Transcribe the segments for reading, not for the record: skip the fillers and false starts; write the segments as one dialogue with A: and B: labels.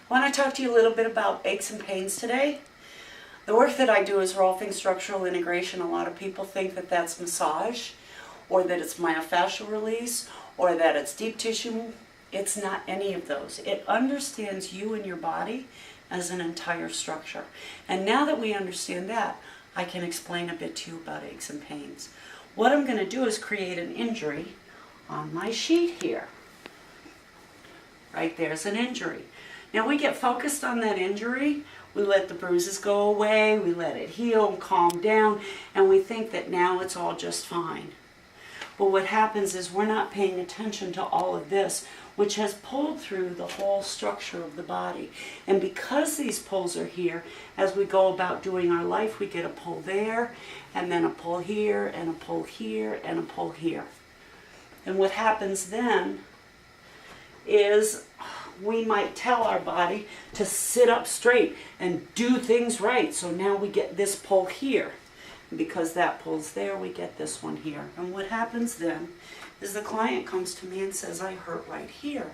A: I want to talk to you a little bit about aches and pains today. The work that I do is Rolfing structural integration. A lot of people think that that's massage, or that it's myofascial release, or that it's deep tissue. It's not any of those. It understands you and your body as an entire structure. And now that we understand that, I can explain a bit to you about aches and pains. What I'm going to do is create an injury on my sheet here. Right there's an injury. Now we get focused on that injury, we let the bruises go away, we let it heal and calm down, and we think that now it's all just fine. But what happens is we're not paying attention to all of this, which has pulled through the whole structure of the body. And because these pulls are here, as we go about doing our life, we get a pull there, and then a pull here, and a pull here, and a pull here. And what happens then is we might tell our body to sit up straight and do things right. So now we get this pull here. And because that pulls there, we get this one here. And what happens then is the client comes to me and says, I hurt right here.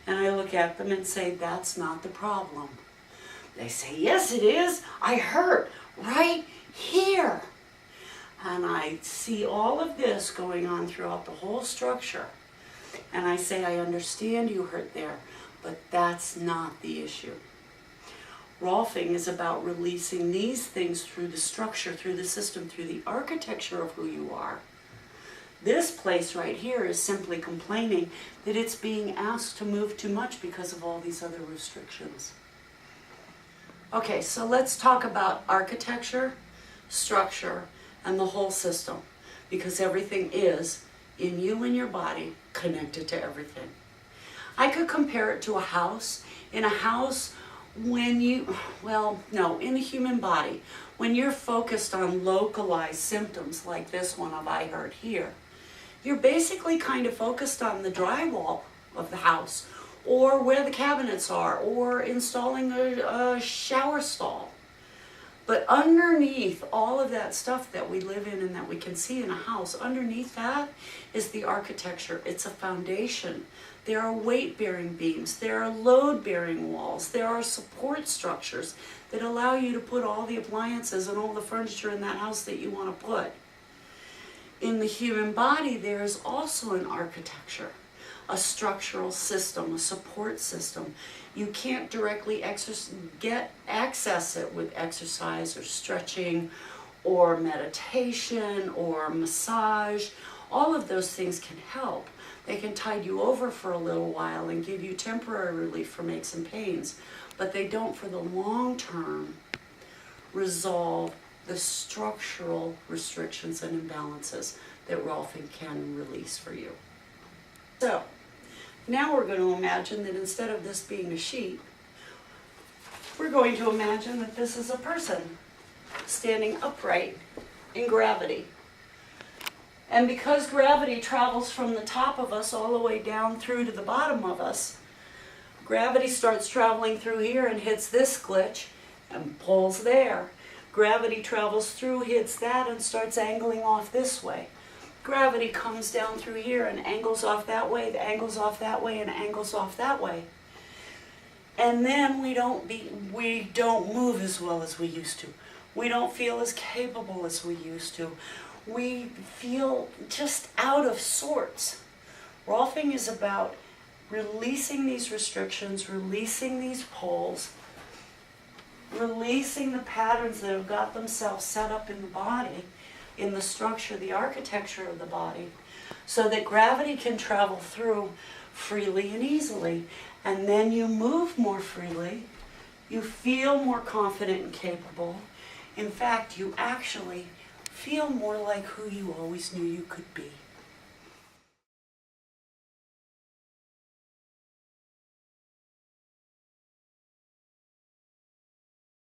A: And I look at them and say, that's not the problem. They say, yes it is. I hurt right here. And I see all of this going on throughout the whole structure. And I say, I understand you hurt there, but that's not the issue. Rolfing is about releasing these things through the structure, through the system, through the architecture of who you are. This place right here is simply complaining that it's being asked to move too much because of all these other restrictions. Okay, so let's talk about architecture, structure, and the whole system, because everything is, in you and your body, connected to everything. I could compare it to a house. In a house, when you, in the human body, when you're focused on localized symptoms like this one of I hurt here, you're basically kind of focused on the drywall of the house, or where the cabinets are, or installing a shower stall. But underneath all of that stuff that we live in and that we can see in a house, underneath that is the architecture. It's a foundation. There are weight-bearing beams. There are load-bearing walls. There are support structures that allow you to put all the appliances and all the furniture in that house that you want to put. In the human body, there is also an architecture, a structural system, a support system. You can't directly access it with exercise or stretching or meditation or massage. All of those things can help. They can tide you over for a little while and give you temporary relief from aches and pains, but they don't for the long term resolve the structural restrictions and imbalances that Rolfing can release for you. So, now we're going to imagine that instead of this being a sheet, we're going to imagine that this is a person standing upright in gravity. And because gravity travels from the top of us all the way down through to the bottom of us, gravity starts traveling through here and hits this glitch and pulls there. Gravity travels through, hits that, and starts angling off this way. Gravity comes down through here and angles off that way, angles off that way, and angles off that way. And then we don't move as well as we used to. We don't feel as capable as we used to. We feel just out of sorts. Rolfing is about releasing these restrictions, releasing these pulls, releasing the patterns that have got themselves set up in the body, in the structure, the architecture of the body, so that gravity can travel through freely and easily. And then you move more freely, you feel more confident and capable. In fact, you actually feel more like who you always knew you could be.